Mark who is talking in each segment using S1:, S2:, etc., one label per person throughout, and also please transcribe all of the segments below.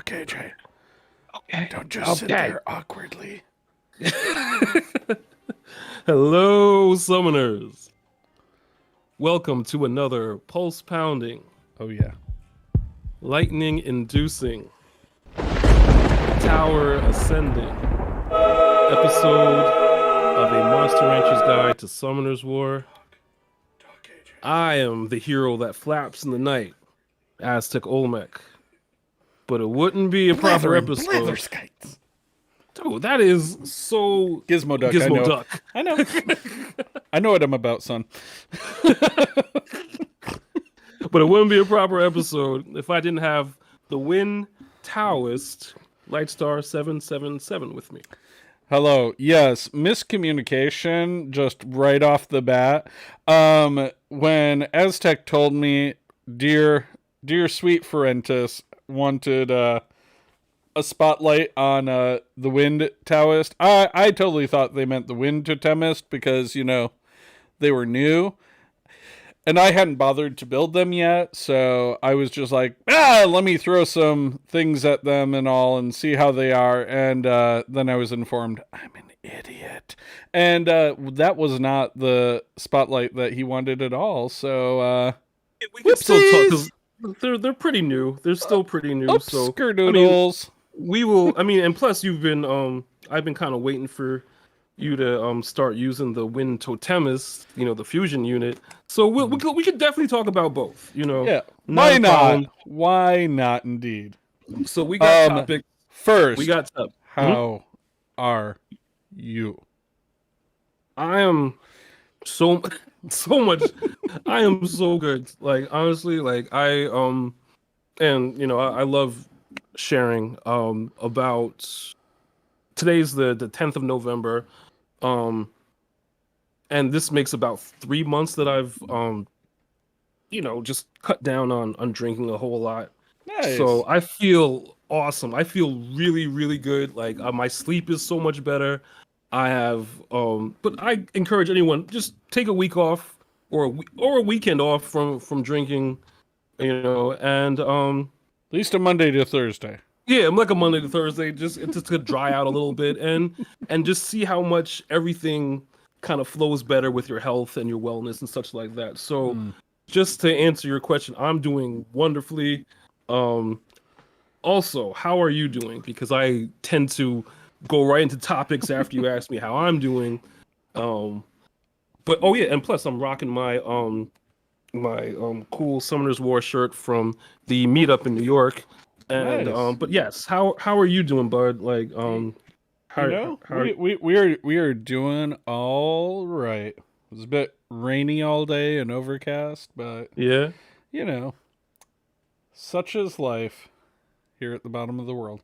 S1: Talk, AJ.
S2: Okay.
S1: Don't just sit there awkwardly.
S2: Hello, summoners. Welcome to another pulse pounding,
S1: Oh, yeah.
S2: lightning inducing, tower ascending episode of a Monster Rancher's Guide to Summoners War. I am the hero that flaps in the night, Aztec Olmec. But it wouldn't be a proper episode.
S1: Blatherskites.
S2: Dude, that is so
S1: Gizmo Duck, I
S2: Gizmo
S1: know.
S2: Duck.
S1: I know. I know what I'm about, son.
S2: But it wouldn't be a proper episode if I didn't have the Win Taoist Lightstar 777 with me.
S1: Hello. Yes, miscommunication just right off the bat. When Aztec told me, dear sweet Ferentis wanted a spotlight on the Wind Taoist, I totally thought they meant the Wind Totemist because, you know, they were new. And I hadn't bothered to build them yet, so I was just like, let me throw some things at them and all and see how they are. And then I was informed, I'm an idiot. And that was not the spotlight that he wanted at all, so...
S2: we can still talk, because they're pretty new. They're still pretty new, so...
S1: Skerdoodles.
S2: We will, and plus you've been, I've been kind of waiting for you to start using the Wind Totemist, you know, the fusion unit. So we could definitely talk about both, you know.
S1: Yeah, why not? Why not, indeed.
S2: So we got topics.
S1: First,
S2: We got
S1: how are you?
S2: I am so much. I am so good. Like, honestly, like I and you know, I love sharing about today's the 10th of November. And this makes about 3 months that I've you know, just cut down on drinking a whole lot.
S1: Nice.
S2: So I feel awesome. I feel really, really good. Like my sleep is so much better. I have but I encourage anyone, just take a week off or a weekend off from drinking, you know, and
S1: at least a Monday to Thursday.
S2: yeah, I'm like a Monday to Thursday, just to dry out a little bit and just see how much everything kind of flows better with your health and your wellness and such like that. So just to answer your question, I'm doing wonderfully. Also, how are you doing? Because I tend to go right into topics after you ask me how I'm doing. But oh yeah, and plus I'm rocking my cool Summoners War shirt from the meetup in New York. And
S1: Nice.
S2: but yes, how are you doing, bud? Like
S1: we are doing all right. It was a bit rainy all day and overcast, but
S2: yeah.
S1: you know, such is life here at the bottom of the world.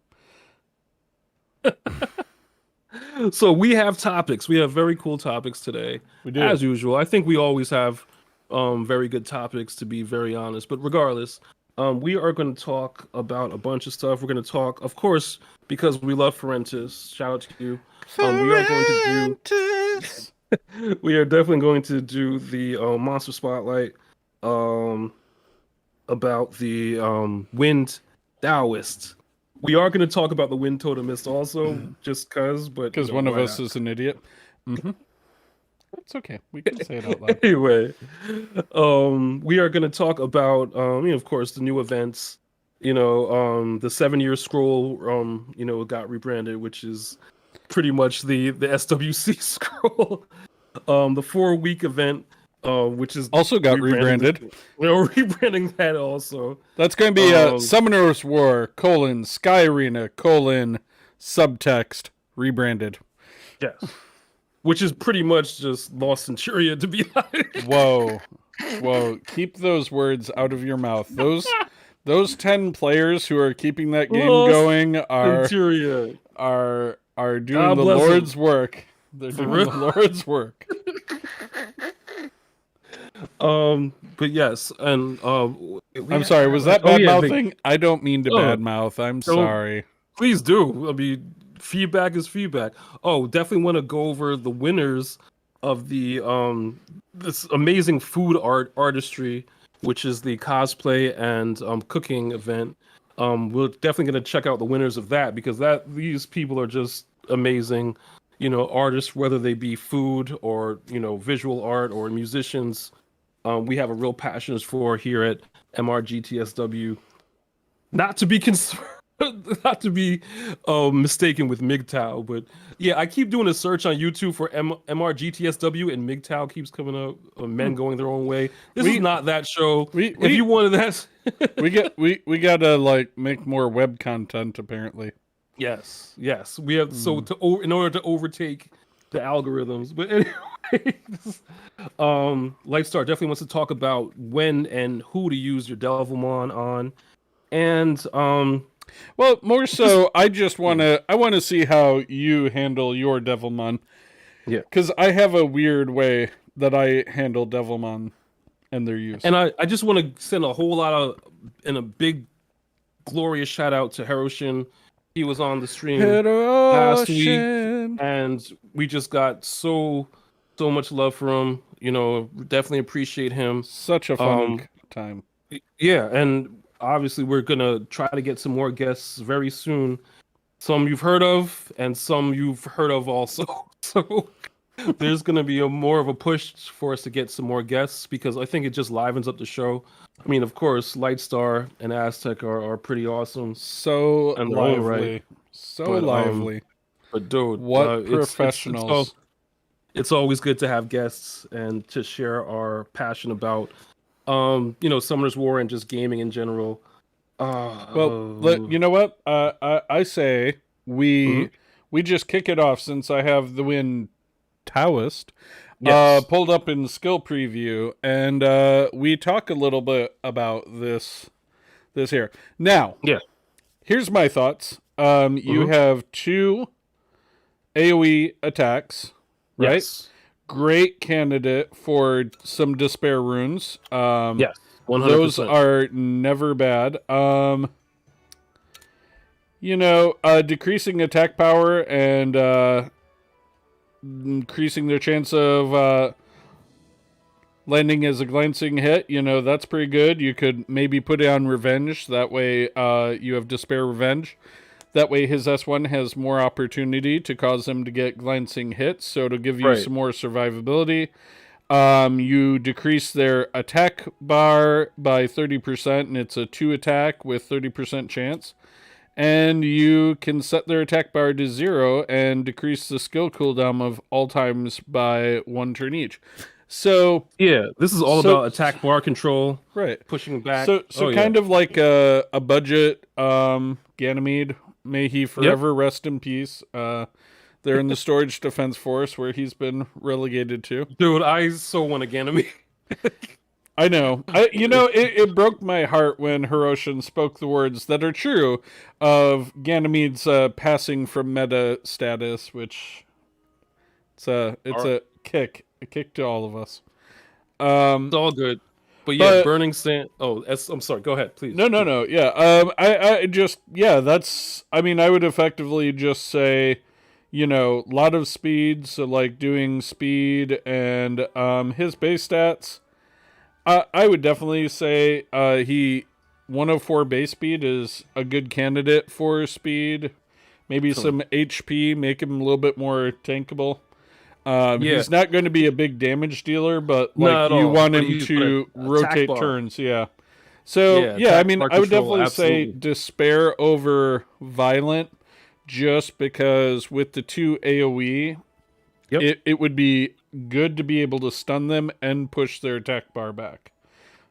S2: So we have topics. We have very cool topics today.
S1: We do.
S2: As usual. I think we always have very good topics, to be very honest. But regardless, we are going to talk about a bunch of stuff. We're going to talk, of course, because we love Ferentis. Shout out to you. We are going to do. We are definitely going to do the monster spotlight about the Wind Taoist. We are going to talk about the Wind Totemist also, just because
S1: one of us is an idiot. Mm-hmm. That's okay. We can say it out loud.
S2: Anyway, we are going to talk about, you know, of course, the new events. You know, the 7-year scroll, you know, got rebranded, which is pretty much the SWC scroll. The 4-week event, which is
S1: also got rebranded.
S2: We're rebranding that also.
S1: That's going to be Summoners War, Sky Arena, subtext, rebranded.
S2: Yes. Which is pretty much just Lost Centuria, to be honest.
S1: Whoa. Keep those words out of your mouth. Those 10 players who are keeping that game going are doing the Lord's work. They're doing the Lord's work.
S2: But yes, and
S1: I'm sorry, was that bad mouthing? I don't mean to bad mouth. I'm sorry.
S2: Please do. I mean, feedback is feedback. Oh, definitely want to go over the winners of the this amazing food artistry, which is the cosplay and cooking event. We're definitely going to check out the winners of that because these people are just amazing. Artists, whether they be food or visual art or musicians, we have a real passion for here at MRGTSW. Not to be concerned, not to be mistaken with MGTOW, but yeah, I keep doing a search on YouTube for MRGTSW, and MGTOW keeps coming up. Men going their own way. This is not that show. If you wanted that,
S1: we gotta like make more web content. Apparently,
S2: yes, we have in order to overtake the algorithms. But anyway, Lifestar definitely wants to talk about when and who to use your Devilmon on. And
S1: well, more so, I want to see how you handle your Devilmon.
S2: Yeah,
S1: because I have a weird way that I handle Devilmon and their use.
S2: And I just want to send a whole lot of and a big glorious shout out to Hiroshin. He was on the stream last week, and we just got so much love for him. Definitely appreciate him.
S1: Such a fun time.
S2: Yeah, and obviously we're gonna try to get some more guests very soon. Some you've heard of, and some you've heard of also. So there's gonna be more of a push for us to get some more guests because I think it just livens up the show. I mean, of course, Lightstar and Aztec are pretty awesome.
S1: So lively, right. Lively.
S2: But dude,
S1: what professionals!
S2: It's always good to have guests and to share our passion about Summoners War and just gaming in general.
S1: Well, you know what? I say we just kick it off since I have the win Taoist pulled up in skill preview, and we talk a little bit about this here. Now, here's my thoughts. You have 2 AoE attacks, right?
S2: Yes.
S1: Great candidate for some despair runes.
S2: Yes, 100%.
S1: Those are never bad. Decreasing attack power and increasing their chance of landing as a glancing hit. That's pretty good. You could maybe put it on revenge. That way, you have despair revenge. That way his S1 has more opportunity to cause him to get glancing hits, so it'll give you some more survivability. You decrease their attack bar by 30%, and it's a 2 attack with 30% chance. And you can set their attack bar to 0 and decrease the skill cooldown of all times by 1 turn each. So
S2: yeah, this is all about attack bar control,
S1: right?
S2: Pushing back.
S1: So kind of like a budget Ganymede. May he forever rest in peace. They're in the Storage Defense Force where he's been relegated to.
S2: Dude, I so want a Ganymede.
S1: I know. It broke my heart when Hiroshin spoke the words that are true of Ganymede's passing from meta status, which it's a kick to all of us.
S2: It's all good. But Burning Sand. Oh, I'm sorry. Go ahead, please.
S1: No. Yeah. I would effectively just say, a lot of speed. So like doing speed and his base stats. I would definitely say he 104 base speed is a good candidate for speed. Maybe some HP, make him a little bit more tankable. He's not going to be a big damage dealer, but like you want him to rotate turns. Yeah. So I would definitely say despair over violent, just because with the 2 AoE, it would be good to be able to stun them and push their attack bar back.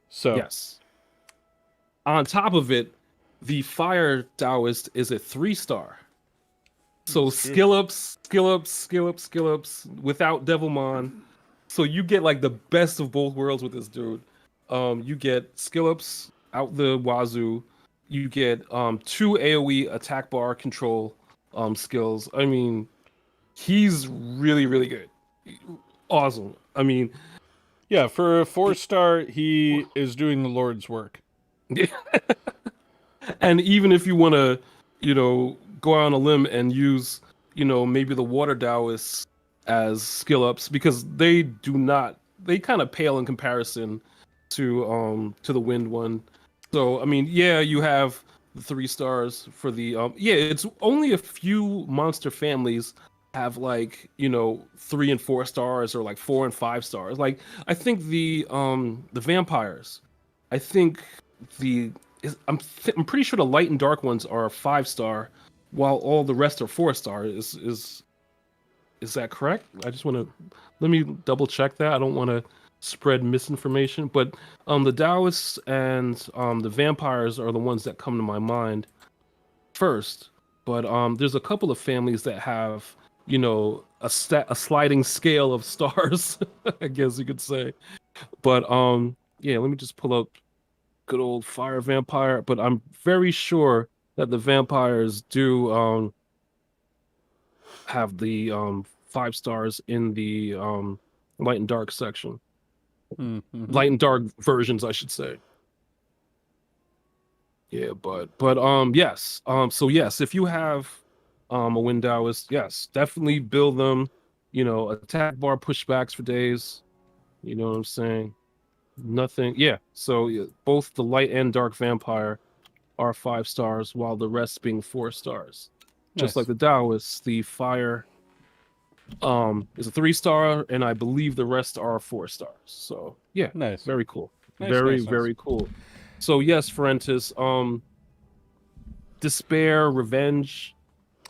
S1: So
S2: yes. On top of it, the Fire Taoist is a 3-star. So skill ups without Devilmon. So you get like the best of both worlds with this dude. You get skill ups out the wazoo. You get 2 AoE attack bar control skills. I mean, he's really, really good. Awesome. I mean,
S1: yeah, for a 4-star, he is doing the Lord's work.
S2: And even if you want to, go out on a limb and use, maybe the Water Taoists as skill ups, because they kind of pale in comparison to the Wind one. So I mean, you have the 3 stars for the yeah, it's only a few monster families have like, 3 and 4 stars or like 4 and 5 stars. Like I think the vampires, I think I'm pretty sure the light and dark ones are 5 star, while all the rest are 4 star. Is that correct? I just want to let me double check that. I don't want to spread misinformation, but the Taoists and the vampires are the ones that come to my mind first. But there's a couple of families that have, a sliding scale of stars, I guess you could say. But yeah, let me just pull up good old fire vampire. But I'm very sure that the vampires do have the 5 stars in the light and dark section.
S1: Mm-hmm.
S2: Light and dark versions, I should say. Yeah, but yes. So yes, if you have a Wind Taoist, yes, definitely build them, attack bar pushbacks for days. You know what I'm saying? Nothing. Yeah. So yeah, both the light and dark vampire are 5 stars, while the rest being 4 stars. Just like
S1: Nice.
S2: the Taoists, the fire is a 3 star, and I believe the rest are 4 stars. So yeah,
S1: Nice.
S2: very cool.
S1: Nice,
S2: Very,
S1: nice, nice.
S2: very cool. So yes, Ferentis, despair, revenge,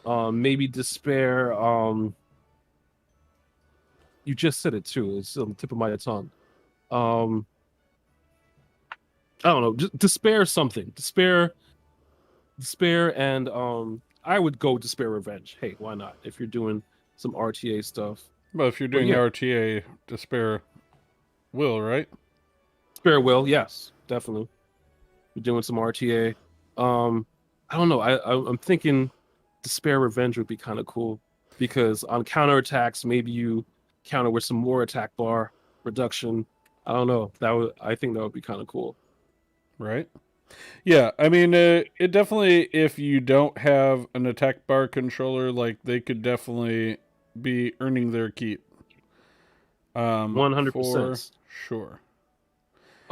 S2: maybe despair, you just said it too, it's on the tip of my tongue. I don't know, just despair something. Despair and I would go despair revenge. Hey, why not? If you're doing some RTA stuff.
S1: Well, if you're
S2: But
S1: doing
S2: yeah,
S1: RTA, despair will, right?
S2: despair will, yes, definitely. You're doing some RTA. I don't know. I'm thinking despair revenge would be kind of cool because on counterattacks, maybe you counter with some more attack bar reduction. I don't know. I think that would be kind of cool.
S1: Right. Yeah, I mean, it definitely, if you don't have an attack bar controller, like, they could definitely be earning their keep.
S2: 100%.
S1: For sure.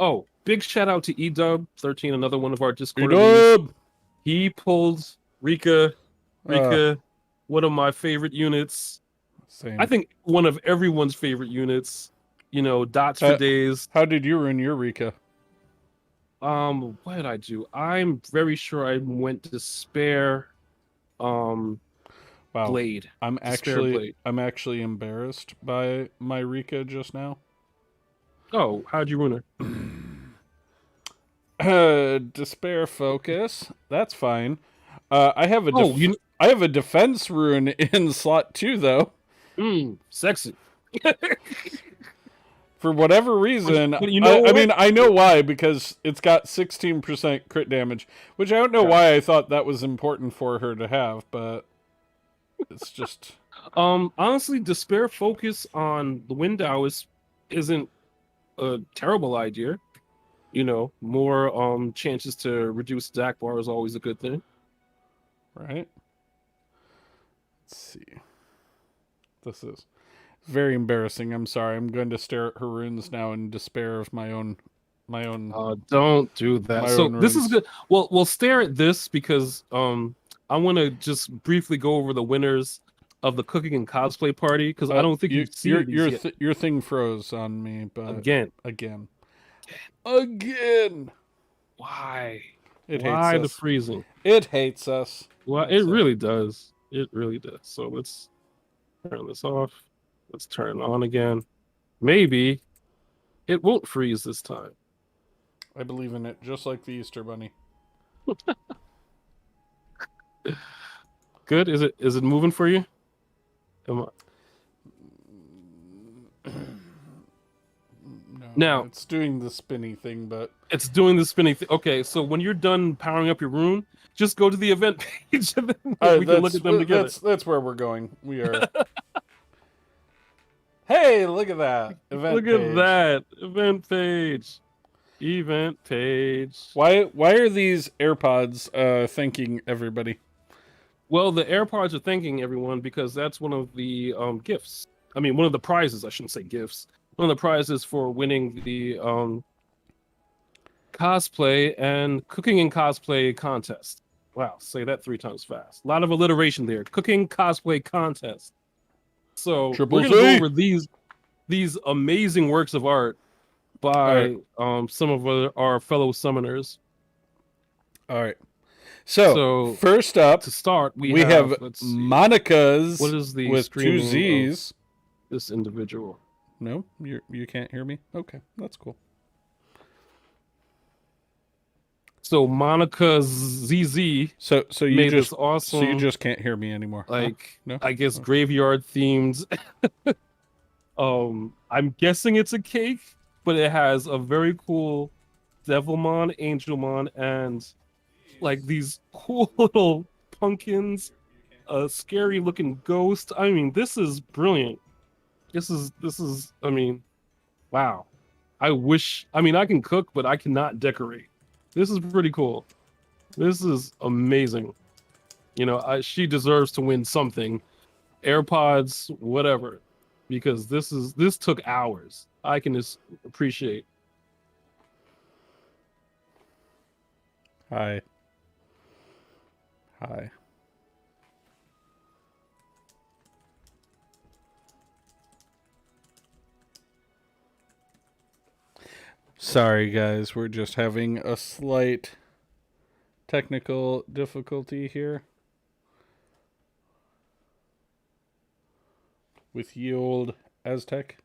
S2: Oh, big shout out to Edub13, another one of our Discord elites.
S1: Edub!
S2: He pulled Rika,
S1: Uh,
S2: Rika, one of my favorite units.
S1: Same.
S2: I think one of everyone's favorite units. Dots for days.
S1: How did you run your Rika?
S2: What did I do? I'm very sure I went to spare
S1: Wow.
S2: blade.
S1: I'm
S2: Despair
S1: actually
S2: blade.
S1: I'm actually embarrassed by my Rika just now.
S2: Oh, how'd you ruin
S1: Despair focus. That's fine. I have a
S2: Oh,
S1: I have a defense rune in slot 2 though.
S2: sexy.
S1: For whatever reason,
S2: But you know
S1: I mean,
S2: what?
S1: I know why, because it's got 16% crit damage, which I don't know
S2: Yeah.
S1: why I thought that was important for her to have, but it's just...
S2: Honestly, despair focus on the Wind isn't a terrible idea. More chances to reduce attack bar is always a good thing.
S1: Right? Let's see. This is very embarrassing. I'm sorry. I'm going to stare at her runes now in despair of my own
S2: Don't do that.
S1: my
S2: So
S1: own
S2: this is
S1: runes.
S2: good. Well, we'll stare at this because I want to just briefly go over the winners of the cooking and cosplay party because I don't think you've seen these yet.
S1: Your thing froze on me, but
S2: Again,
S1: again.
S2: why?
S1: It hates
S2: Why the
S1: us.
S2: freezing?
S1: It hates us.
S2: Well, it really does. It really does. So let's turn this off. Let's turn it on again. Maybe it won't freeze this time.
S1: I believe in it, just like the Easter Bunny.
S2: Good. Is it moving for you? Am I...
S1: No,
S2: Now
S1: it's doing the spinny thing, but
S2: it's doing the spinning thing. Okay, so when you're done powering up your rune, just go to the event page and then we can look at them together.
S1: That's where we're going. We are. Hey, look at that event.
S2: Look
S1: page.
S2: at that event page. Event page.
S1: Why are these AirPods thanking everybody?
S2: Well, the AirPods are thanking everyone because that's one of the gifts. I mean, one of the prizes. I shouldn't say gifts. One of the prizes for winning the cosplay and cooking and cosplay contest. Wow, say that 3 times fast. A lot of alliteration there. Cooking cosplay contest. So we're
S1: Triple
S2: gonna go
S1: C.
S2: over these amazing works of art
S1: All right.
S2: by some of our fellow summoners.
S1: All right. So
S2: So
S1: first up,
S2: to start,
S1: we have
S2: let's see,
S1: Monica's
S2: what is the
S1: with 2
S2: screaming of
S1: Z's.
S2: this individual?
S1: No, you can't hear me. Okay, that's cool.
S2: So Monica ZZ
S1: So you
S2: made
S1: just
S2: this awesome,
S1: so you just can't hear me anymore. Huh?
S2: like
S1: No.
S2: I guess
S1: Oh.
S2: graveyard themed. I'm guessing it's a cake, but it has a very cool Devilmon, Angelmon, and like these cool little pumpkins, a scary looking ghost. I mean, this is brilliant. This is I mean, wow. I mean I can cook, but I cannot decorate. This is pretty cool. This is amazing. You know, she deserves to win something. AirPods, whatever. Because this took hours. I can just appreciate.
S1: Hi. Hi. Sorry, guys. We're just having a slight technical difficulty here with ye old Aztec.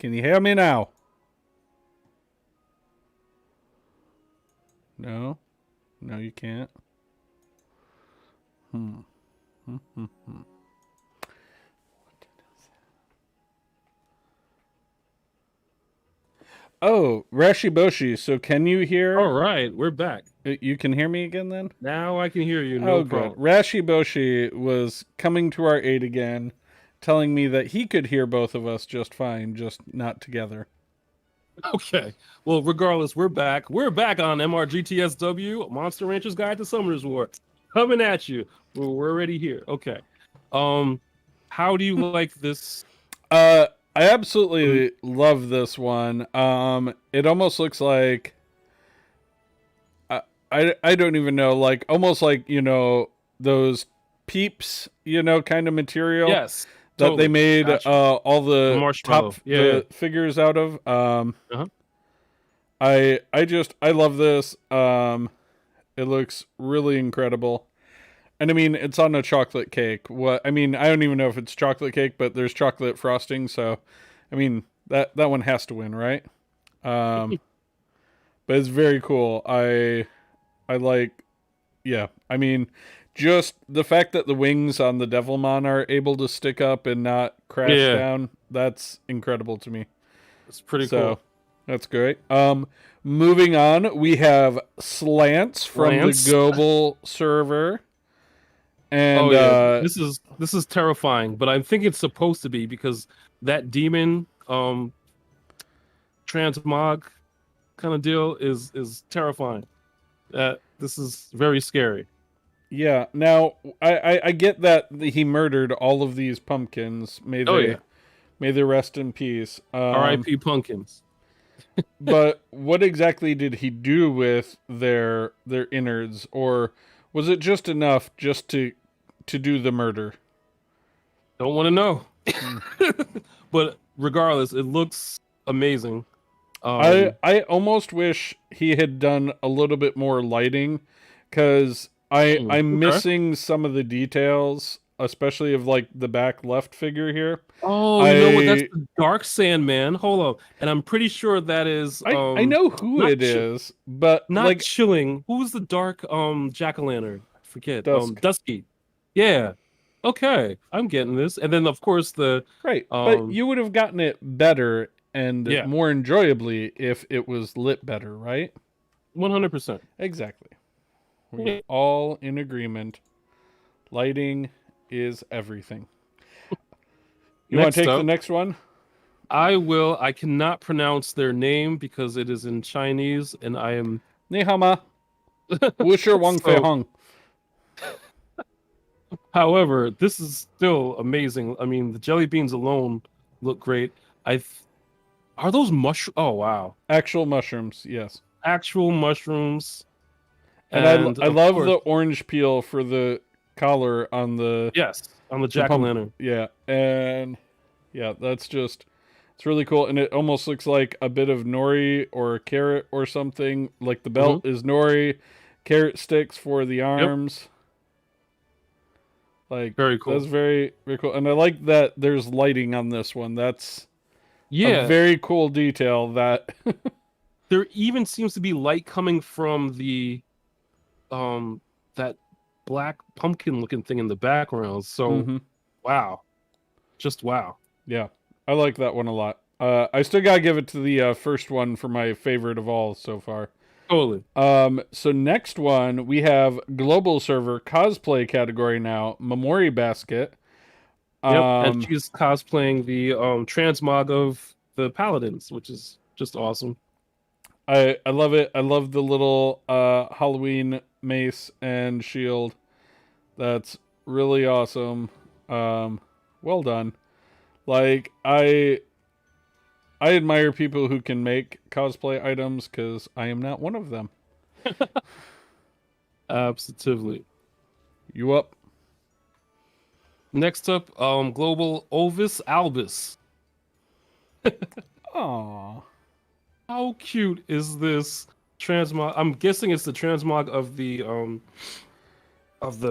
S1: Can you hear me now? No? No, you can't. Oh, Rashiboshi, so can you hear?
S2: All right, we're back.
S1: You can hear me again then?
S2: Now I can hear you. No
S1: Oh, good.
S2: problem.
S1: Rashiboshi was coming to our aid again, telling me that he could hear both of us just fine, just not together.
S2: Okay. Well, regardless, we're back. We're back on MRGTSW, Monster Rancher's Guide to Summoners War. Coming at you. We're already here. Okay. How do you like this?
S1: I absolutely love this one. It almost looks like I don't even know, like almost like, you know, those Peeps, you know, kind of material.
S2: Yes.
S1: That
S2: Totally.
S1: they made
S2: Gotcha.
S1: all the
S2: Marshmallow.
S1: top
S2: Yeah.
S1: figures out of.
S2: Uh-huh.
S1: I love this. It looks really incredible. And I mean, it's on a chocolate cake. What I mean, I don't even know if it's chocolate cake, but there's chocolate frosting, so I mean, that one has to win, right? But it's very cool. I like, yeah. I mean, just the fact that the wings on the Devilmon are able to stick up and not crash
S2: Yeah.
S1: down, that's incredible to me.
S2: It's pretty
S1: So,
S2: cool.
S1: that's great. Moving on, we have Slants from
S2: Lance.
S1: the Global server. And
S2: Oh yeah, this is terrifying, but I think it's supposed to be because that demon transmog kind of deal is terrifying. This is very scary.
S1: yeah, now I get that he murdered all of these pumpkins.
S2: Oh yeah.
S1: May they rest in peace.
S2: R.I.P. Pumpkins.
S1: But what exactly did he do with their innards, or was it just enough just to do the murder?
S2: Don't want to know. But regardless, it looks amazing.
S1: I almost wish he had done a little bit more lighting, because I'm
S2: okay.
S1: missing some of the details, especially of like the back left figure here.
S2: Oh, you know what? That's the Dark Sandman. Hold on, and I'm pretty sure that is.
S1: I know who it is, but
S2: not
S1: like
S2: chilling. Who's the dark jack-o'-lantern? I forget.
S1: Dusk.
S2: Dusky. Yeah. Okay, I'm getting this. And then of course the
S1: right, but you would have gotten it better and more enjoyably if it was lit better, right?
S2: 100%.
S1: Exactly. We're all in agreement. Lighting is everything. You want to take the next one?
S2: I will. I cannot pronounce their name because it is in Chinese, and I am
S1: 你好吗？我是王飞
S2: so.
S1: Hong.
S2: However, this is still amazing. I mean, the jelly beans alone look great. I th- are those mushroom? Oh wow,
S1: Actual mushrooms, yes.
S2: actual mushrooms,
S1: And
S2: and
S1: I
S2: of
S1: love
S2: course,
S1: the orange peel for the collar on
S2: yes, on the
S1: the pump.
S2: jack-o'-lantern.
S1: Yeah, and yeah, that's just it's really cool, and it almost looks like a bit of nori or carrot or something. Like the
S2: Hmm.
S1: belt is nori, carrot sticks for the
S2: Yep,
S1: arms. Like
S2: very
S1: that's
S2: cool.
S1: very cool, and I like that there's lighting on this one. That's a
S2: Yeah,
S1: very cool detail. That
S2: there even seems to be light coming from the um that black pumpkin looking thing in the background. So
S1: hmm
S2: wow, just wow.
S1: yeah, I like that one a lot. I still gotta give it to the first one for my favorite of all so far.
S2: Totally.
S1: So next one we have global server cosplay category now. Memori basket.
S2: Yep, and
S1: Um,
S2: she's cosplaying the transmog of the paladins, which is just awesome.
S1: I love it. I love the little Halloween mace and shield. That's really awesome. Well done. Like I admire people who can make cosplay items because I am not one of them.
S2: Absolutely.
S1: You up?
S2: Next up, global Ovis Albus.
S1: Aw.
S2: How cute is this transmog? I'm guessing it's the transmog of the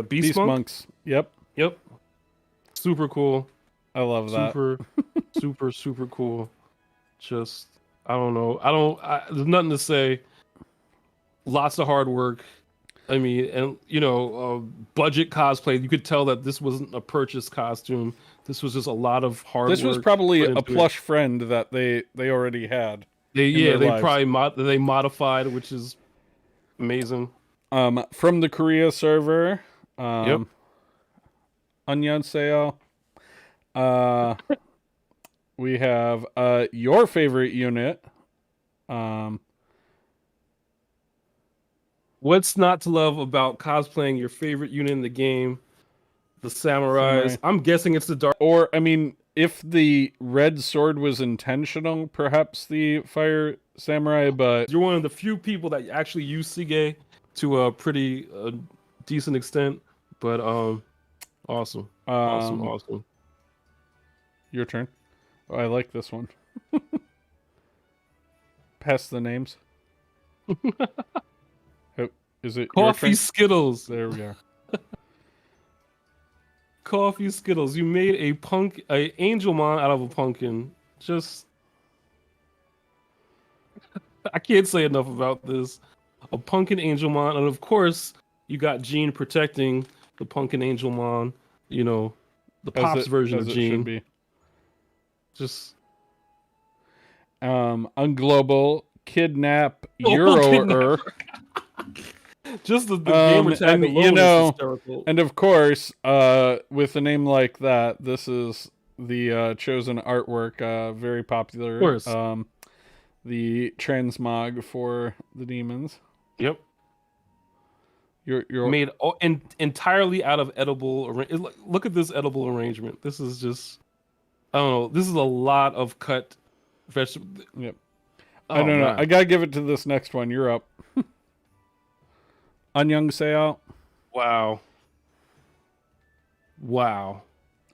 S2: beast
S1: Beast
S2: monk.
S1: monks. Yep.
S2: Yep. Super cool.
S1: I love that.
S2: Super, super cool. Just I don't know. There's nothing to say. Lots of hard work. I mean, and budget cosplay. You could tell that this wasn't a purchased costume. This was just a lot of hard
S1: This was
S2: work
S1: probably
S2: put
S1: a
S2: into it.
S1: plush friend that they already had in their
S2: They
S1: lives.
S2: probably they modified, which is amazing.
S1: From the Korea server,
S2: Yep.
S1: 안녕하세요. Uh, we have your favorite unit. Um,
S2: What's not to love about cosplaying your favorite unit in the game? The samurais.
S1: Samurai.
S2: I'm guessing it's the dark.
S1: Or I mean, if the red sword was intentional, perhaps the fire samurai. But
S2: You're one of the few people that actually use Sige to a pretty decent extent. But awesome, awesome.
S1: your turn. Oh, I like this one. Pass the names. Oh, is it your
S2: Coffee
S1: turn?
S2: Skittles.
S1: There we go.
S2: Coffee Skittles. You made a Angelmon out of a pumpkin. Just I can't say enough about this. A pumpkin Angelmon, and of course you got Jean protecting the pumpkin Angelmon. You know, the Pops version of
S1: it should
S2: Jean.
S1: be.
S2: Just
S1: On global kidnap
S2: Oh,
S1: Euro.
S2: just the gamer tag
S1: and
S2: alone is hysterical.
S1: and of course, with a name like that, this is the chosen artwork. Very popular.
S2: Of course.
S1: The transmog for the demons.
S2: Yep.
S1: You're
S2: Made entirely out of edible. Look at this edible arrangement. This is just I don't know. This is a lot of cut vegetable.
S1: Yep.
S2: Oh,
S1: I don't know.
S2: man.
S1: I gotta give it to this next one. You're up. 안녕하세요.
S2: Wow. Wow.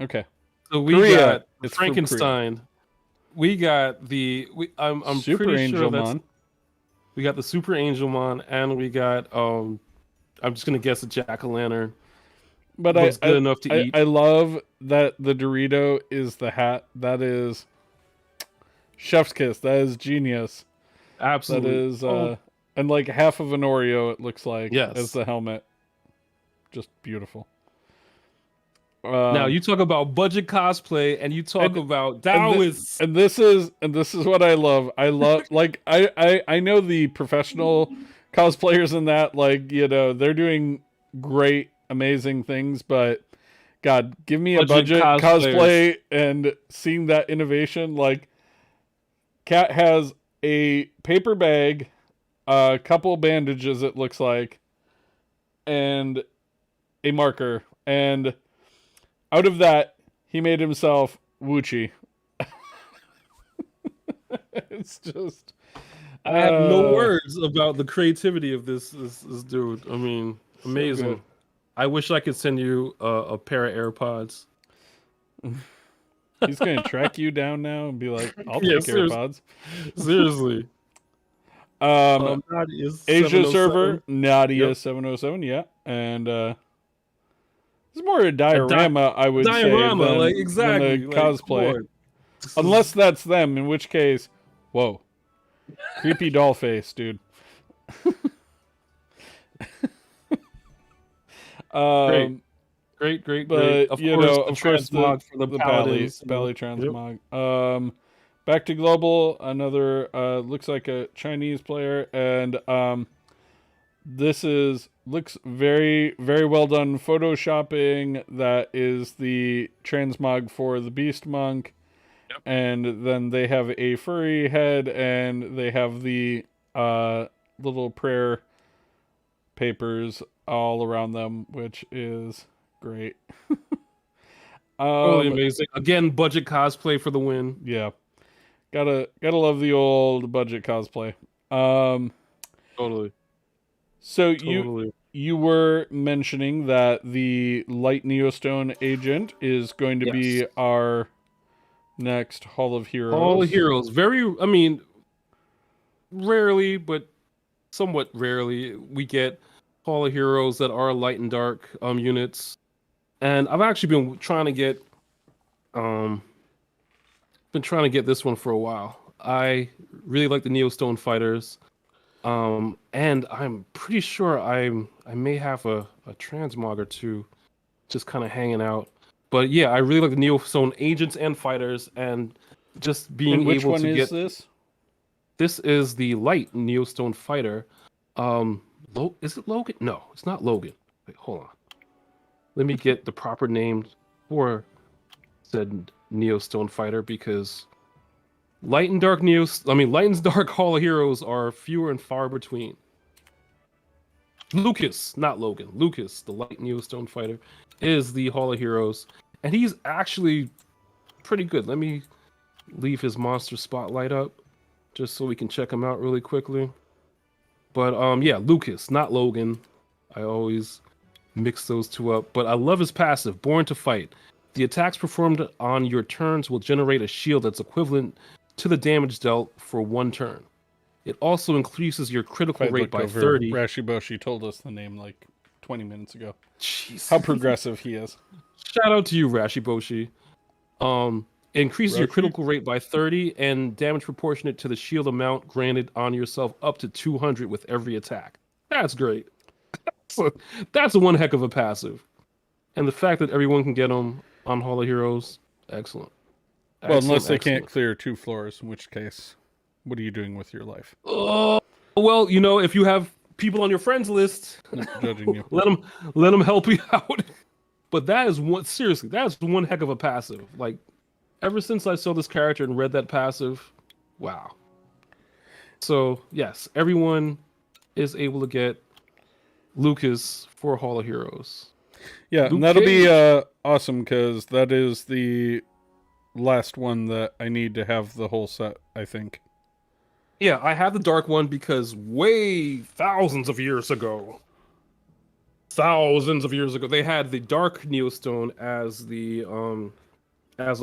S1: Okay.
S2: So we
S1: Korea.
S2: got
S1: It's from
S2: Frankenstein. We got I'm
S1: Super
S2: pretty
S1: Angel
S2: sure that's
S1: Mon.
S2: we got the Super Angelmon, and we got I'm just gonna guess a jack-o'-lantern.
S1: But
S2: Looks good enough to eat.
S1: I love that the Dorito is the hat. That is chef's kiss. That is genius.
S2: Absolutely.
S1: That is and like half of an Oreo it looks like
S2: Yes.
S1: as the helmet. Just beautiful.
S2: Now you talk about budget cosplay, and you talk about Taoists.
S1: And this is what I love. I love like I know the professional cosplayers in that, like, they're doing great, amazing things, but God, give me a budget cosplay and seeing that innovation, like Cat has a paper bag, a couple bandages, it looks like, and a marker. And out of that, he made himself Wuchi. It's just.
S2: I have no words about the creativity of this dude. I mean, amazing.
S1: So
S2: I wish I could send you a pair of AirPods.
S1: he's going to track you down now and be like, I'll
S2: Yeah,
S1: take AirPods.
S2: Seriously. Nadia
S1: Asia
S2: 707.
S1: server, Nadia
S2: Yep.
S1: 707, yeah. And it's more a diorama, I would
S2: Diorama,
S1: say,
S2: like
S1: than
S2: exactly.
S1: a
S2: Like, come
S1: cosplay.
S2: on.
S1: Unless that's them, in which case, whoa. Creepy doll face, dude.
S2: Great.
S1: But,
S2: Of
S1: you
S2: course,
S1: know,
S2: the
S1: of course,
S2: transmog for the
S1: Pally
S2: paladins.
S1: transmog. Back to global, another looks like a Chinese player, and this looks very, very well done photoshopping. That is the transmog for the Beast Monk.
S2: Yep.
S1: And then they have a furry head, and they have the little prayer papers all around them, which is great.
S2: Totally amazing. Again, budget cosplay for the win.
S1: Yeah, gotta love the old budget cosplay.
S2: Totally.
S1: So you were mentioning that the light Neostone agent is going to be our next Hall of Heroes.
S2: Hall of Heroes. I mean, rarely, but somewhat rarely, we get Hall of Heroes that are light and dark units. And I've actually been trying to get this one for a while. I really like the Neostone fighters. And I'm pretty sure I may have a transmog or two just kind of hanging out. But yeah, I really like the Neostone agents and fighters, and just being
S1: which
S2: able
S1: one
S2: to
S1: is
S2: get
S1: this?
S2: This is the light Neostone fighter. Is it Logan? No, it's not Logan. Wait, hold on. Let me get the proper name for said Neostone fighter, because light and dark Hall of Heroes are fewer and far between. Lucas, not Logan. Lucas, the light Neostone fighter, is the Hall of Heroes, and he's actually pretty good. Let me leave his monster spotlight up just so we can check him out really quickly. But yeah, Lucas, not Logan. I always mix those two up. But I love his passive, Born to Fight. The attacks performed on your turns will generate a shield that's equivalent to the damage dealt for one turn. It also increases your critical rate by 30.
S1: Rashiboshi told us the name like 20 minutes ago.
S2: Jeez.
S1: How progressive he is.
S2: Shout out to you, Rashiboshi. Increases your critical rate by 30 and damage proportionate to the shield amount granted on yourself up to 200 with every attack. That's great. That's one heck of a passive. And the fact that everyone can get them on Hall of Heroes, excellent.
S1: Well, unless they can't clear 2 floors, in which case, what are you doing with your life?
S2: Well, you know, if you have people on your friends list,
S1: I'm not judging you.
S2: let them help you out. But that's one heck of a passive. Like, ever since I saw this character and read that passive, wow. So yes, everyone is able to get Lucas for Hall of Heroes.
S1: Yeah, and that'll be awesome, because that is the last one that I need to have the whole set, I think.
S2: Yeah, I have the dark one because thousands of years ago, they had the dark Neostone as the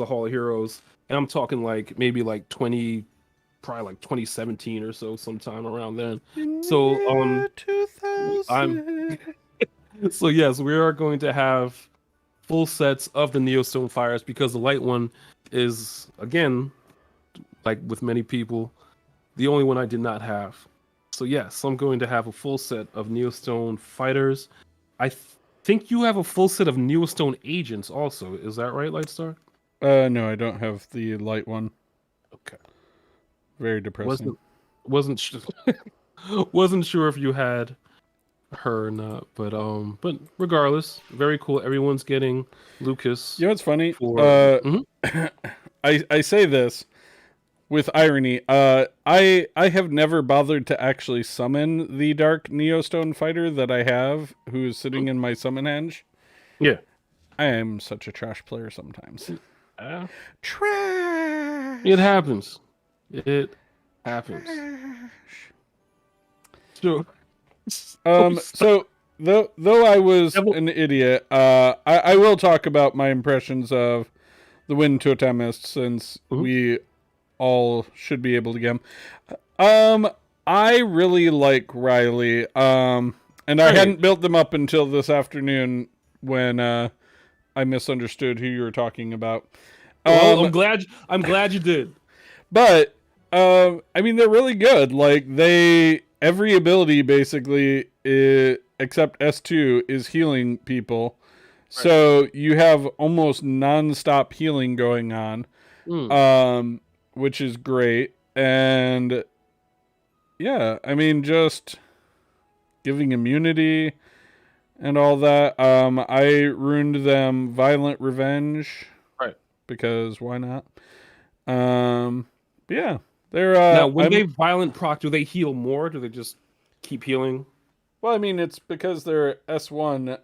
S2: Hall of Heroes, and I'm talking like maybe like 2017 or so, sometime around then. So 2000. So yes, we are going to have full sets of the Neostone fires, because the light one is, again, like with many people, the only one I did not have. So yes, I'm going to have a full set of Neostone fighters. I think you have a full set of Neostone agents also. Is that right, Lightstar?
S1: No, I don't have the light one.
S2: Okay.
S1: Very depressing.
S2: Wasn't sure if you had her or not, but regardless, very cool. Everyone's getting Lucas.
S1: You know what's funny? I say this. with irony. I have never bothered to actually summon the Dark Neostone fighter that I have, who is sitting in my summon henge.
S2: Yeah.
S1: I am such a trash player sometimes.
S2: Uh, it
S1: Trash.
S2: happens. It happens. So,
S1: So though I was
S2: Devil-
S1: an idiot, I will talk about my impressions of the Wind Totemist since
S2: Mhm.
S1: we all should be able to get him. I really like Riley. And I
S2: Right.
S1: hadn't built them up until this afternoon when I misunderstood who you were talking about.
S2: Well,
S1: Um,
S2: I'm glad you did.
S1: but I mean, they're really good. Like every ability basically, except S2, is healing people.
S2: Right.
S1: So you have almost non-stop healing going on, which is great. And yeah, I mean, just giving immunity and all that. I ruined them Violent Revenge
S2: Right.
S1: because why not? But yeah, they're
S2: Now, when they violent proc, do they heal more? Do they just keep healing?
S1: well, I mean, it's because they're S1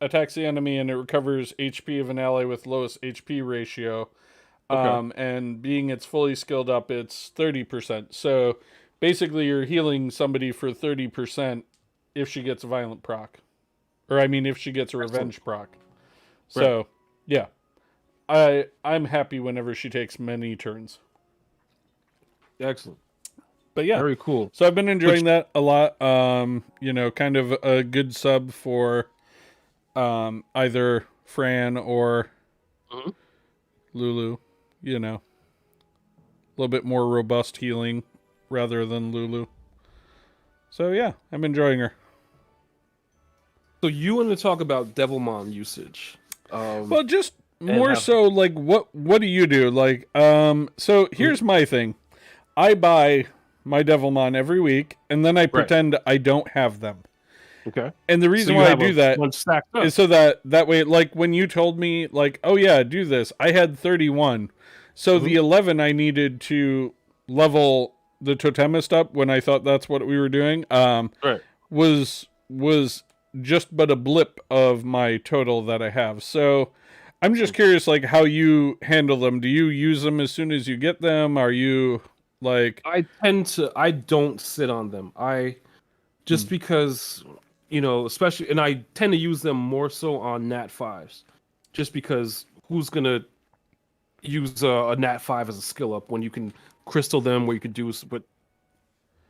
S1: attacks the enemy and it recovers HP of an ally with lowest HP ratio.
S2: Okay.
S1: And being it's fully skilled up, it's 30%. So basically, you're healing somebody for 30% if she gets a violent proc, or I mean, if she gets a revenge proc. So
S2: Right.
S1: yeah, I'm happy whenever she takes many turns.
S2: Excellent.
S1: But yeah,
S2: Very cool.
S1: so I've been enjoying that a lot. Kind of a good sub for either Fran or
S2: Mhm.
S1: Lulu. A little bit more robust healing rather than Lulu. So yeah, I'm enjoying her.
S2: So you want to talk about Devilmon usage?
S1: Well, just
S2: And
S1: more
S2: have-
S1: so like what do you do? Like so here's my thing. I buy my Devilmon every week and then I pretend I don't have them.
S2: Okay.
S1: And the
S2: So
S1: reason
S2: you
S1: why I
S2: have
S1: do that
S2: one stacked up.
S1: is so that way, like when you told me like, oh yeah, do this, I had 31. So the 11 I needed to level the totemist up when I thought that's what we were doing
S2: Right.
S1: was just but a blip of my total that I have. So I'm just curious like how you handle them. Do you use them as soon as you get them? Are you like
S2: I don't sit on them. Just because, especially, and I tend to use them more so on Nat 5s. Just because who's going to use a Nat 5 as a skill up when you can crystal them, where you could do, but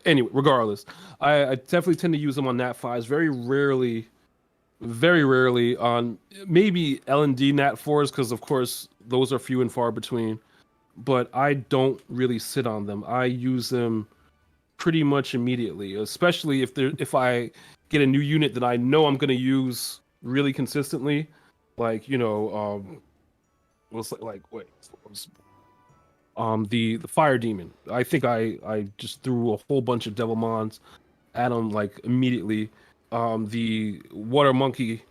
S2: anyway, regardless, I definitely tend to use them on Nat 5s. Very rarely on maybe L&D Nat 4s, because of course those are few and far between. But I don't really sit on them. I use them pretty much immediately, especially if I get a new unit that I know I'm going to use really consistently, like what's like wait, the fire demon. I think I just threw a whole bunch of Devilmons at him like immediately. The water monkey,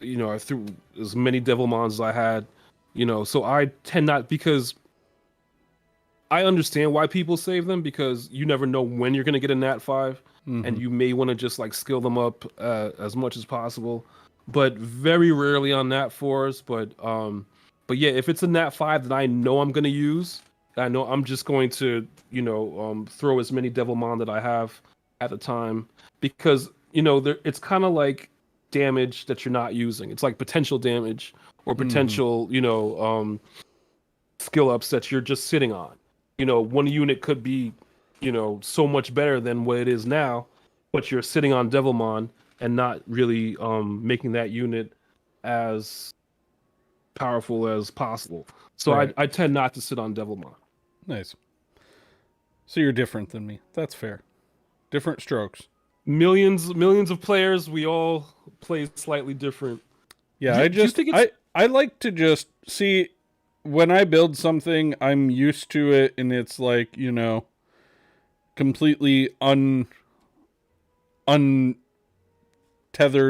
S2: I threw as many Devilmons as I had, so I tend not, because I understand why people save them, because you never know when you're going to get a Nat 5, and you may want to just like skill them up as much as possible, but very rarely on Nat 4s. But yeah, if it's a Nat 5 that I know I'm going to use, I know I'm just going to, throw as many Devilmon that I have at the time, because, it's kind of like damage that you're not using. It's like potential damage or potential, skill ups that you're just sitting on. One unit could be, so much better than what it is now, but you're sitting on Devilmon and not really making that unit as powerful as possible. So
S1: Right.
S2: I tend not to sit on Devilmon.
S1: nice? So you're different than me. That's fair. Different strokes.
S2: Millions of players, we all play slightly different.
S1: Yeah,
S2: Do you think it's
S1: I like to just see when I build something, I'm used to it and it's like, completely untethered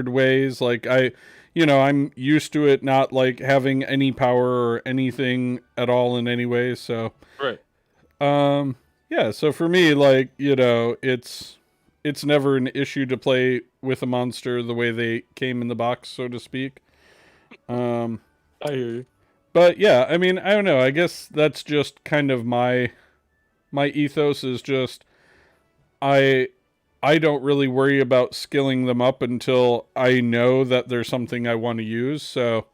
S1: ways. Like I'm used to it not like having any power or anything at all in any way. So
S2: right?
S1: Yeah, so for me, like, it's never an issue to play with a monster the way they came in the box, so to speak. Um,
S2: I hear you.
S1: but yeah, I mean, I don't know. I guess that's just kind of my ethos is just I I don't really worry about skilling them up until I know that there's something I want to use. So,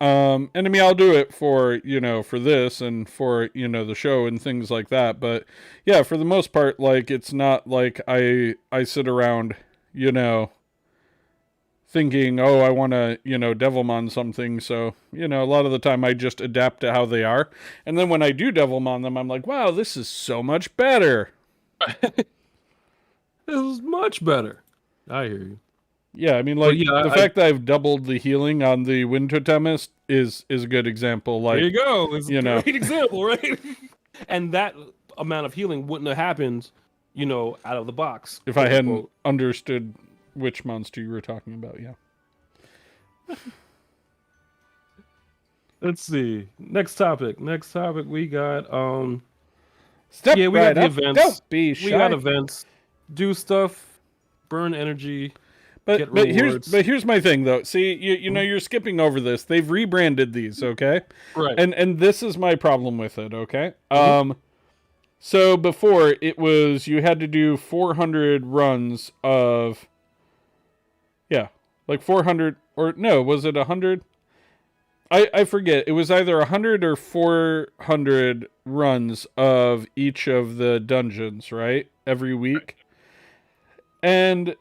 S1: and I mean, I'll do it for, for this and for, the show and things like that. But yeah, for the most part, like, it's not like I sit around, you know, thinking, oh, I want to, Devilmon something. So, a lot of the time I just adapt to how they are. And then when I do Devilmon them, I'm like, wow, this is so much better.
S2: This is much better. I hear you.
S1: Yeah, I mean,
S2: But
S1: like,
S2: yeah,
S1: the fact that I've doubled the healing on the Wind Totemist is a good example.
S2: there
S1: Like,
S2: you go. It's a
S1: you know.
S2: great example, right? And that amount of healing wouldn't have happened, out of the box.
S1: If
S2: quote
S1: I hadn't
S2: unquote.
S1: understood which monster you were talking about, yeah.
S2: Let's see. Next topic. Next topic we got
S1: Step
S2: yeah, we
S1: right
S2: got the
S1: up.
S2: events.
S1: Don't be shy.
S2: We got events. Do stuff, burn energy, get
S1: But
S2: rewards.
S1: here's my thing though. See, you're skipping over this. They've rebranded these, okay?
S2: Right.
S1: And this is my problem with it, okay?
S2: Mhm.
S1: So before it was you had to do 400 runs of like 400 or no, was it 100? I forget. It was either 100 or 400 runs of each of the dungeons, right? Every week. And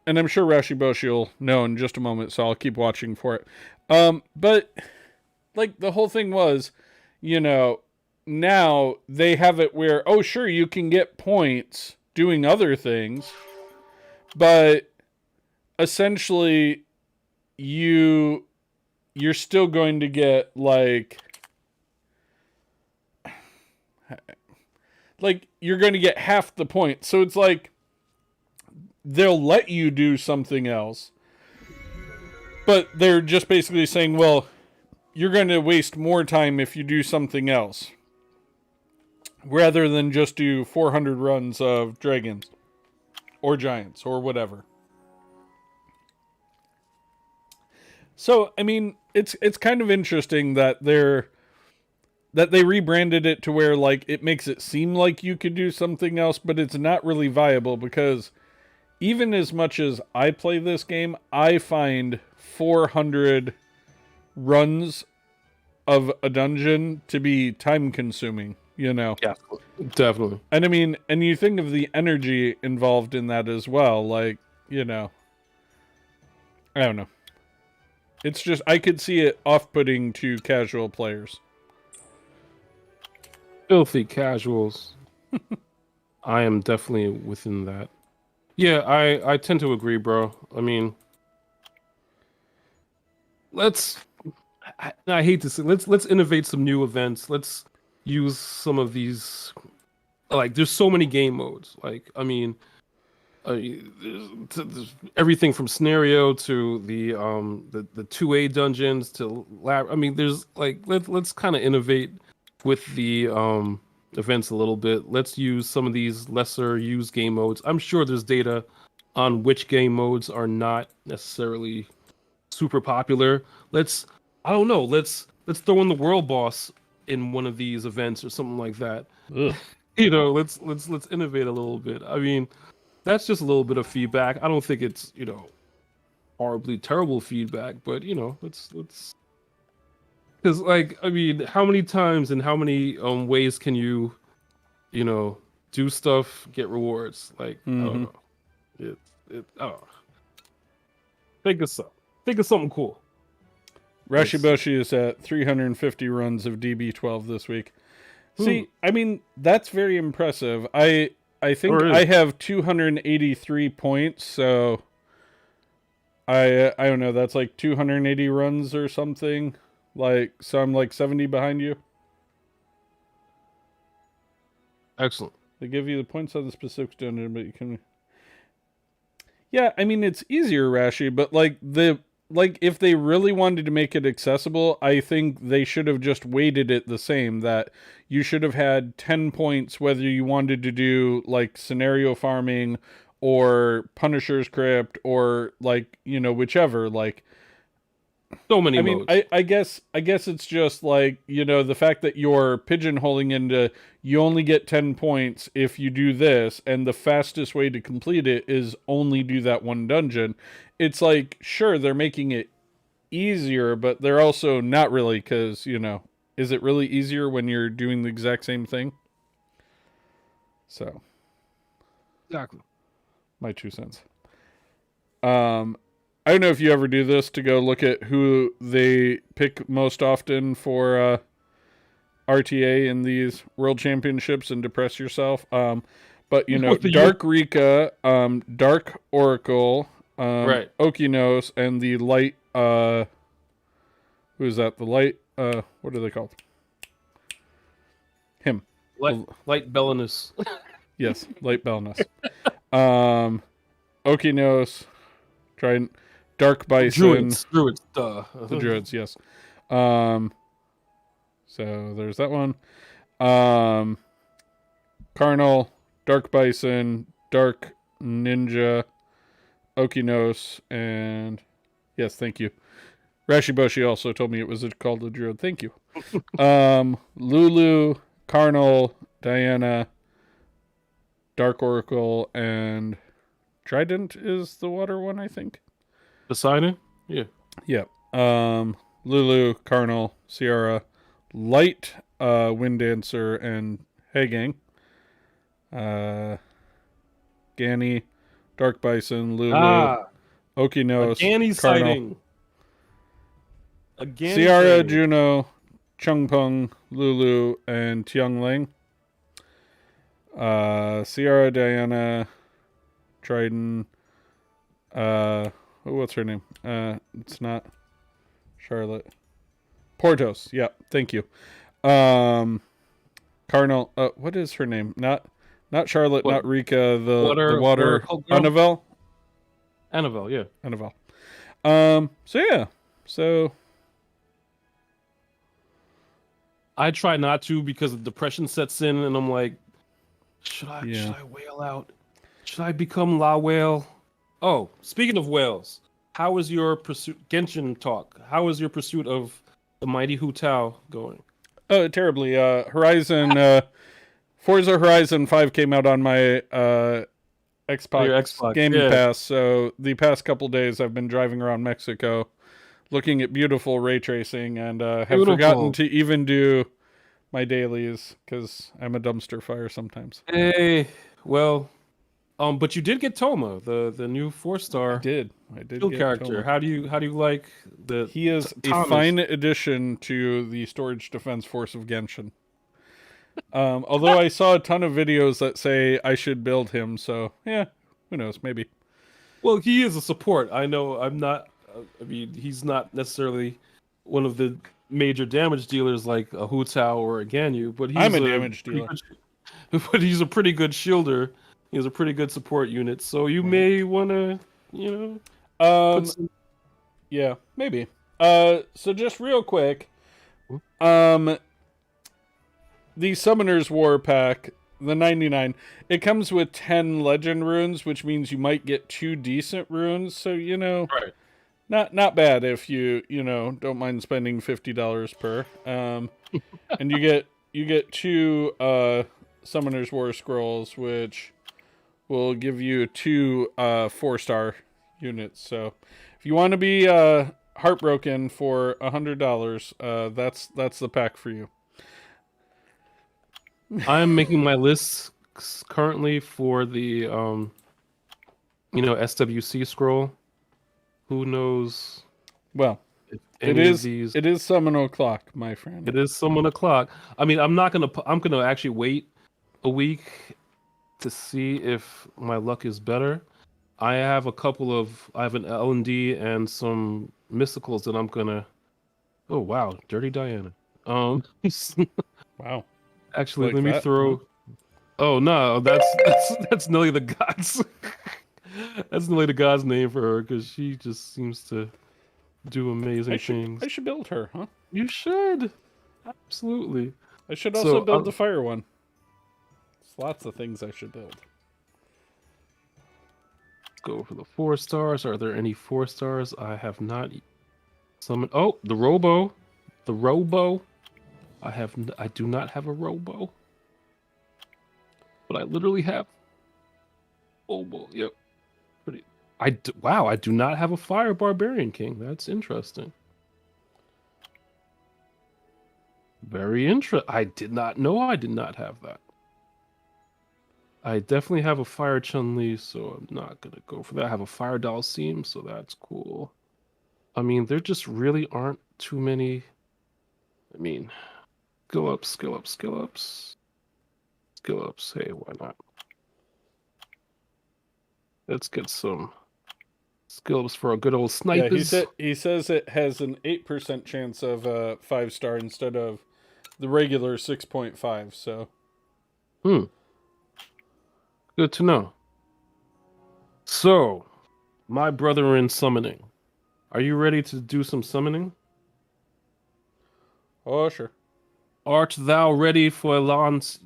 S1: I'm sure Rashiboshi will know in just a moment, so I'll keep watching for it. But like the whole thing was, now they have it where, oh sure, you can get points doing other things, but essentially you're still going to get like you're going to get half the point. So it's like they'll let you do something else, but they're just basically saying, well, you're going to waste more time if you do something else rather than just do 400 runs of dragons or giants or whatever. So, I mean, it's kind of interesting that they rebranded it to where like it makes it seem like you could do something else, but it's not really viable because even as much as I play this game, I find 400 runs of a dungeon to be time consuming,
S2: Yeah, definitely.
S1: And I mean, and you think of the energy involved in that as well, like, I don't know. It's just, I could see it off-putting to casual players.
S2: Filthy casuals. I am definitely within that. Yeah, I tend to agree, bro. I mean, I hate to say, let's innovate some new events. Let's use some of these. Like, there's so many game modes. Like, I mean, there's everything from scenario to the 2A dungeons to lab. I mean, there's like let's kind of innovate with the events a little bit. Let's use some of these lesser used game modes. I'm sure there's data on which game modes are not necessarily super popular. I don't know. Let's throw in the world boss in one of these events or something like that.
S1: Ugh.
S2: Let's innovate a little bit. I mean, that's just a little bit of feedback. I don't think it's, horribly terrible feedback, but let's because, like, I mean, how many times and how many ways can you do stuff, get rewards? Like, I don't know. I don't know. Think of something cool.
S1: Rashiboshi is at 350 runs of DB12 this week. See, I mean, that's very impressive. I think I have 283 points, so I don't know, that's like 280 runs or something. Like, so I'm like 70 behind you.
S2: Excellent.
S1: They give you the points on the specific dungeon, but you can. Yeah, I mean it's easier, Rashi, but like the like if they really wanted to make it accessible, I think they should have just weighted it the same, that you should have had 10 points whether you wanted to do like scenario farming or Punisher's Crypt or like, whichever. Like,
S2: So many
S1: I mean,
S2: modes.
S1: I guess it's just like, the fact that you're pigeonholing into you only get 10 points if you do this, and the fastest way to complete it is only do that one dungeon. It's like, sure, they're making it easier, but they're also not really, because, is it really easier when you're doing the exact same thing? So,
S2: Exactly.
S1: my 2 cents. Um, I don't know if you ever do this to go look at who they pick most often for RTA in these world championships and depress yourself. But
S2: With the
S1: Dark Rika, Dark Oracle,
S2: right,
S1: Okinos, and the light. Who is that? The light. What are they called? Him.
S2: light Belinus.
S1: Yes, light Belness. Okinos, Trident, Dark Bison,
S2: Druids,
S1: the Druids. Yes. So there's that one. Carnal, Dark Bison, Dark Ninja, Okinos, and yes, thank you. Rashiboshi also told me it was called a druid. Thank you. Lulu, Carnal, Diana, Dark Oracle, and Trident is the water one, I think.
S2: Poseidon? Yeah.
S1: Yeah. Lulu, Carnal, Sierra, Light, Wind Dancer, and Hey Gang. Ganny, Dark Bison, Lulu, Okinos,
S2: Ganny
S1: Carnal,
S2: sighting. A Ganny
S1: Sierra,
S2: sighting.
S1: Juno, Chungpeng, Lulu, and Tiangling. Sierra, Diana, Trident. What's her name? It's not Charlotte. Portos. Yeah, thank you. Cardinal. What is her name? Not Charlotte.
S2: What?
S1: Not Rika. The
S2: Water
S1: water.
S2: girl?
S1: Annabelle.
S2: Annabelle, yeah.
S1: Annabelle. So yeah. So
S2: I try not to because the depression sets in, and I'm like, should I whale out? Should I become La Whale? Oh, speaking of whales, how is your pursuit? Genshin talk. How is your pursuit of the mighty Hu Tao going?
S1: terribly. Horizon. Forza Horizon 5 came out on my
S2: Your Xbox
S1: Game
S2: yeah.
S1: Pass. So the past couple days, I've been driving around Mexico, looking at beautiful ray tracing, and have
S2: Beautiful.
S1: forgotten to even do my dailies because I'm a dumpster fire sometimes.
S2: Hey, well, but you did get Toma, the new 4-star
S1: I did
S2: field
S1: get
S2: character.
S1: Toma.
S2: How do you like the?
S1: He is a
S2: Thomas?
S1: fine addition to the Storage Defense Force of Genshin. Although I saw a ton of videos that say I should build him, so yeah, who knows, maybe.
S2: Well, he is a support. I know. I'm not. I mean, he's not necessarily one of the major damage dealers like a Hu Tao or a Ganyu, but he's
S1: I'm a damage dealer.
S2: But he's a pretty good shielder. He has a pretty good support unit, so you may want to, put some...
S1: Yeah, maybe. So just real quick, the Summoners War pack, the 99, it comes with 10 legend runes, which means you might get 2 decent runes. So
S2: Right.
S1: not bad if you don't mind spending $50 per. And you get 2 Summoners War scrolls, which will give you 2 4-star units. So if you want to be heartbroken for $100, that's the pack for you.
S2: I'm making my lists currently for the SWC scroll. Who knows?
S1: Well, it is summon o'clock, my friend.
S2: It is summon o'clock. I mean, I'm gonna actually wait a week to see if my luck is better. I have an L&D and some mysticals that I'm gonna. Oh wow, Dirty Diana.
S1: Wow.
S2: Actually,
S1: Like
S2: let me
S1: that?
S2: throw. Oh no, that's Nelly the Gods. That's Nelly the Gods name for her because she just seems to do amazing
S1: I
S2: things.
S1: should build her, huh?
S2: You should. Absolutely.
S1: I should also
S2: So,
S1: build the fire one. There's lots of things I should build.
S2: go for the 4 stars. Are there any 4 stars? I have not summoned. Oh, the Robo. The Robo. I do not have a Robo. But I literally have Robo. Yep. Pretty. Wow, I do not have a Fire Barbarian King. That's interesting. Very interesting. I did not know I did not have that. I definitely have a Fire Chun-Li, so I'm not going to go for that. I have a Fire Dalsim, so that's cool. I mean, there just really aren't too many. I mean, skill ups, skill ups, skill ups. Skill ups. Hey, why not? Let's get some skill ups for a good old snipers.
S1: Yeah, he says it has an 8% chance of a 5-star instead of the regular 6.5. So,
S2: Good to know. So, my brother in summoning. Are you ready to do some summoning?
S1: oh sure.
S2: Art thou ready for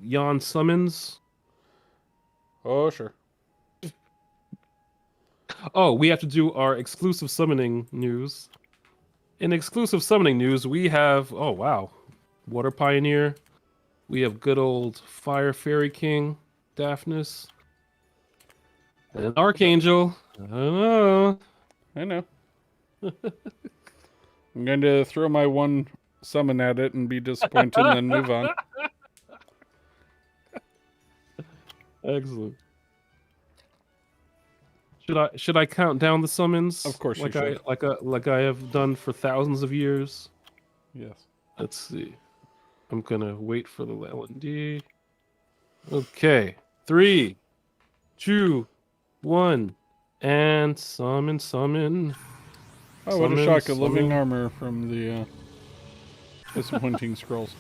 S2: yon summons?
S1: Oh sure.
S2: Oh, we have to do our exclusive summoning news. In exclusive summoning news, we have, oh wow, Water Pioneer. We have good old Fire Fairy King, Daphnis. And an Archangel. I don't know.
S1: I know. I'm going to throw my one summon at it and be disappointed and then move on.
S2: Excellent. Should I count down the summons?
S1: Of course
S2: like
S1: you should.
S2: like I have done for thousands of years.
S1: Yes.
S2: Let's see. I'm gonna wait for the L&D. Okay. 3, 2, 1, and summon.
S1: Oh, what a
S2: Summon,
S1: shock. A living
S2: summon.
S1: armor from the disappointing scrolls.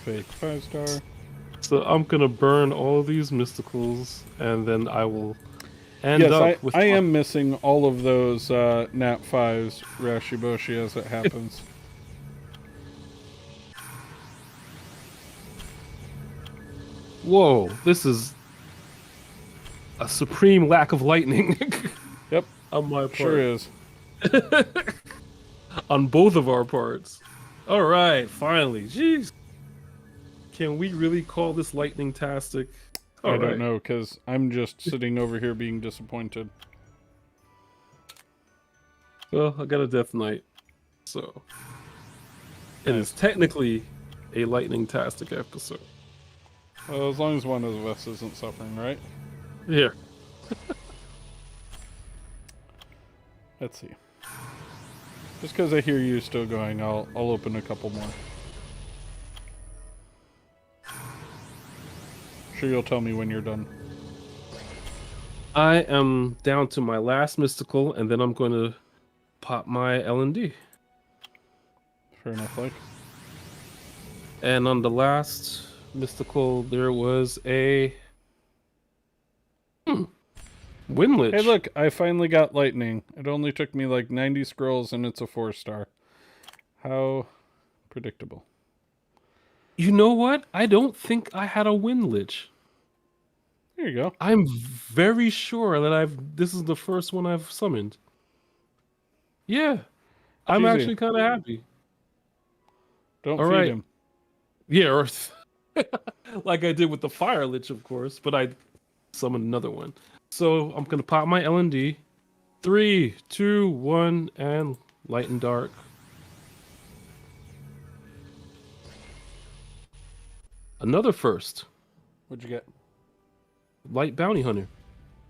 S1: Fake 5-star.
S2: So I'm gonna burn all these mysticals, and then I will end
S1: Yes,
S2: up with.
S1: I am missing all of those Nat 5s, Rashiboshi, as it happens.
S2: Whoa! This is a supreme lack of lightning.
S1: Yep.
S2: On my part.
S1: Sure is.
S2: On both of our parts. All right, finally. Jeez. Can we really call this lightning-tastic?
S1: I don't know, because I'm just sitting over here being disappointed.
S2: Well, I got a Death Knight, so it is technically a lightning-tastic episode.
S1: Well, as long as one of us isn't suffering, right?
S2: Here.
S1: Let's see. Just because I hear you still going, I'll open a couple more. Sure, you'll tell me when you're done.
S2: I am down to my last mystical, and then I'm going to pop my L&D.
S1: Fair enough, like.
S2: And on the last mystical, there was a Windlich.
S1: Hey, look, I finally got lightning. It only took me like 90 scrolls, and it's a 4-star. How predictable.
S2: You know what? I don't think I had a Windlich.
S1: There you go.
S2: I'm very sure that this is the first one I've summoned. Yeah. I'm
S1: Easy.
S2: actually kind of happy.
S1: Don't
S2: All
S1: feed
S2: right.
S1: him.
S2: Yeah, or like I did with the Fire Lich, of course, but I summoned another one. So I'm going to pop my L&D. 3, 2, 1, and Light and Dark. Another first.
S1: What'd you get?
S2: Light Bounty Hunter.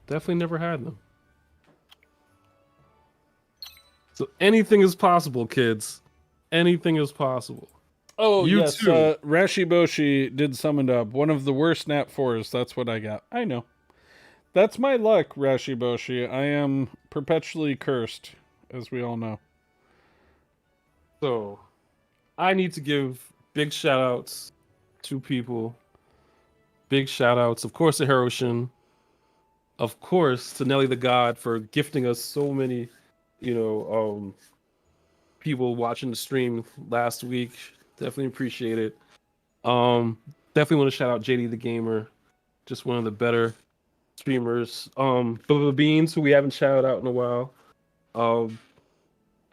S2: Definitely never had them. So anything is possible, kids. Anything is possible.
S1: Oh,
S2: You
S1: yes.
S2: too.
S1: Rashiboshi did summon up. One of the worst Nat 4s. That's what I got. I know. That's my luck, Rashiboshi. I am perpetually cursed, as we all know.
S2: So I need to give big shout outs to people. Big shout outs, of course, to Hiroshin of course, to Nelly the God for gifting us so many, you know, people watching the stream last week. Definitely appreciate it. Um, Definitely want to shout out JD the Gamer, just one of the better streamers. Bubba Beans, who we haven't shouted out in a while. Um,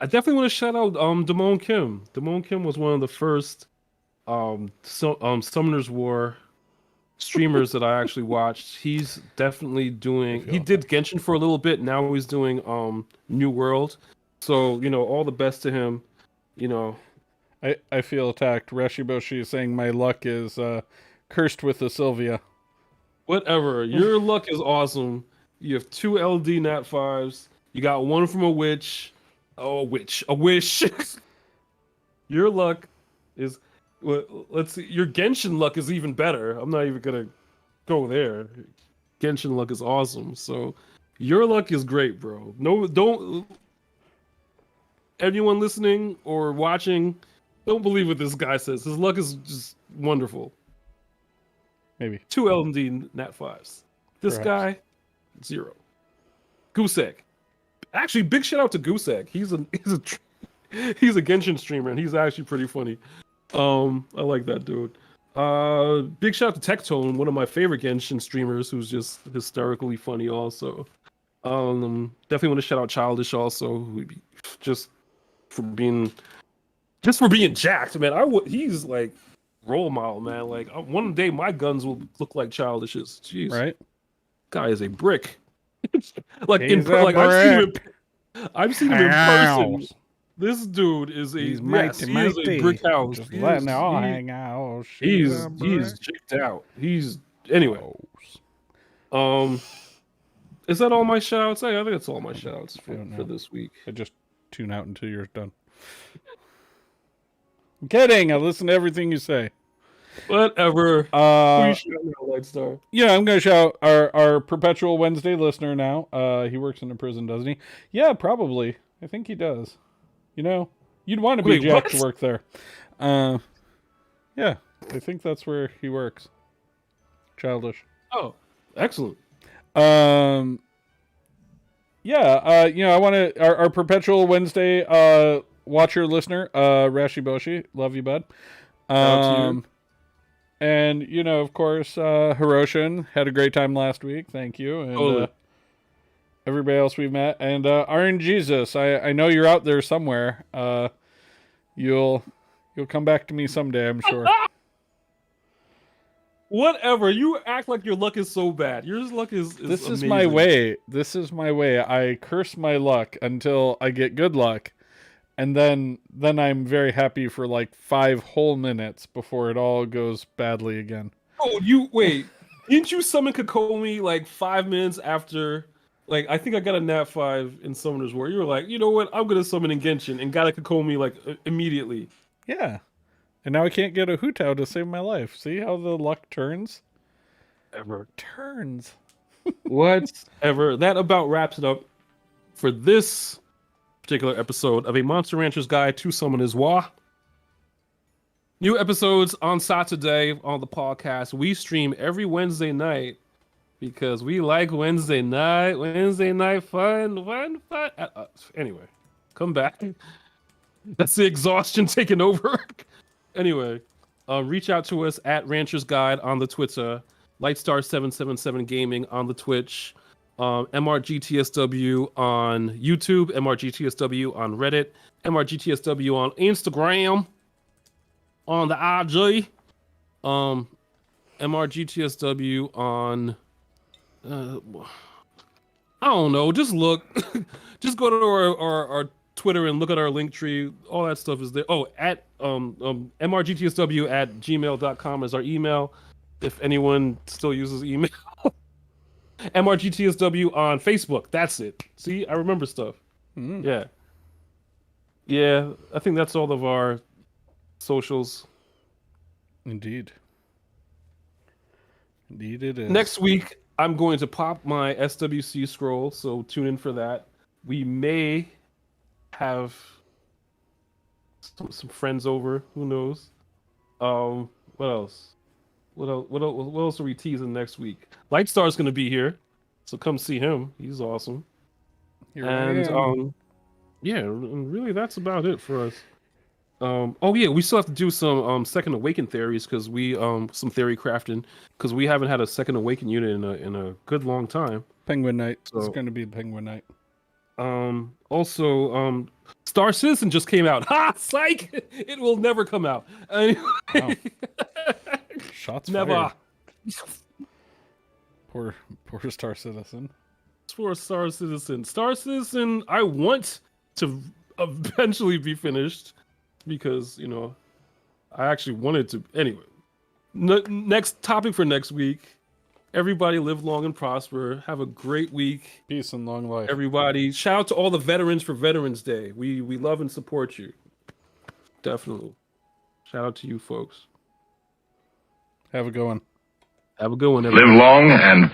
S2: I definitely want to shout out Damone Kim. Damone Kim was one of the first Summoners War streamers that I actually watched. He's definitely doing. He did Genshin for a little bit. Now he's doing New World. So all the best to him. You know,
S1: I feel attacked. Rashiboshi is saying my luck is cursed with a Sylvia.
S2: whatever. Your luck is awesome. You have 2 LD Nat 5s. You got one from a witch. Oh, a wish. Your luck is. Well, let's see. Your Genshin luck is even better. I'm not even gonna go there. Genshin luck is awesome. So your luck is great, bro. No, don't. Anyone listening or watching, don't believe what this guy says. His luck is just wonderful.
S1: Maybe
S2: 2 LMD Nat 5s. This
S1: Perhaps.
S2: guy, 0. Goosegg. Actually, big shout out to Goosegg. He's a Genshin streamer and he's actually pretty funny. I like that dude. Big shout out to Tectone, one of my favorite Genshin streamers, who's just hysterically funny. Also, definitely want to shout out Childish also, who just for being jacked, man. He's like role model, man. Like one day my guns will look like Childish's. Jeez,
S1: right.
S2: guy is a brick. Like
S1: He's
S2: like
S1: brick.
S2: I've seen him in person. This dude is
S1: He's
S2: he is a brick house.
S1: Just letting it all hang out.
S2: He's jicked out. Anyway. Is that all my shouts? I think that's all my shouts for this week.
S1: I just tune out until you're done. I'm kidding. I listen to everything you say.
S2: Whatever. Who you shouting out, Lightstar?
S1: Yeah, I'm gonna shout our perpetual Wednesday listener now. He works in a prison, doesn't he? Yeah, probably. I think he does. You'd want to be Jack to work there. Yeah, I think that's where he works. Childish.
S2: Oh, excellent.
S1: Yeah, I want to our perpetual Wednesday watcher listener, Rashiboshi, love you, bud. And of course, Hiroshin had a great time last week. Thank you, and everybody else we've met, and RN Jesus. I know you're out there somewhere. You'll come back to me someday, I'm sure.
S2: Whatever. You act like your luck is so bad. Your luck is
S1: This
S2: amazing.
S1: is my way. This is my way. I curse my luck until I get good luck. And then I'm very happy for like 5 whole minutes before it all goes badly again.
S2: Oh, wait. Didn't you summon Kokomi like 5 minutes after? Like, I think I got a Nat 5 in Summoners War. You were like, you know what? I'm gonna summon in Genshin and got a Kokomi like immediately.
S1: Yeah. And now I can't get a Hutao to save my life. See how the luck turns? Turns.
S2: Whatever. That about wraps it up for this particular episode of A Monster Rancher's Guide to Summoners War. New episodes on Saturday on the podcast. We stream every Wednesday night because we like Wednesday night fun. Anyway, come back. That's the exhaustion taking over. Anyway, reach out to us at Rancher's Guide on the Twitter, Lightstar777 Gaming on the Twitch, MRGTSW on YouTube, MRGTSW on Reddit, MRGTSW on Instagram, on the IG, MRGTSW on, I don't know, just look, just go to our Twitter and look at our link tree. All that stuff is there. Oh, at mrgtsw at gmail.com is our email, if anyone still uses email. mrgtsw on Facebook. That's it. See, I remember stuff. Yeah, I think that's all of our socials.
S1: Indeed it is.
S2: Next week I'm going to pop my SWC scroll, so tune in for that. We may have some friends over. Who knows? What else? What else are we teasing next week? Lightstar's going to be here. So come see him. He's awesome.
S1: Here
S2: And
S1: I am.
S2: yeah, and really that's about it for us. Oh yeah, we still have to do some Second Awaken theories because we some theory crafting because we haven't had a Second Awaken unit in a good long time.
S1: Penguin Knight. It's
S2: So
S1: going to be Penguin Knight.
S2: also Star Citizen just came out. Ha! Psych! It will never come out. Anyway,
S1: Wow. Shots
S2: never.
S1: fired. Poor Star Citizen.
S2: For Star Citizen. Star Citizen, I want to eventually be finished because, you know, I actually wanted to. Anyway, next topic for next week. Everybody live long and prosper. Have a great week.
S1: Peace and long life.
S2: Everybody, shout out to all the veterans for Veterans Day. We love and support you. Definitely. Shout out to you folks.
S1: Have a good one.
S2: Have a good one,
S3: Live
S2: everybody.
S3: long and